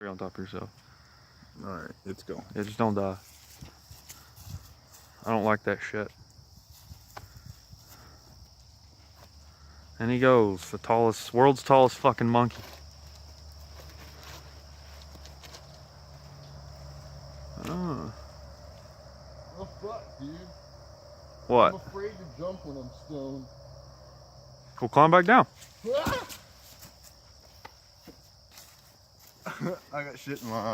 You're on top of yourself. Alright, it's going. Yeah, just don't die. I don't like that shit. And he goes, the tallest, world's tallest fucking monkey. Oh. Oh fuck, dude. What? I'm afraid to jump when I'm stoned. Go climb back down. I got shit in my eye.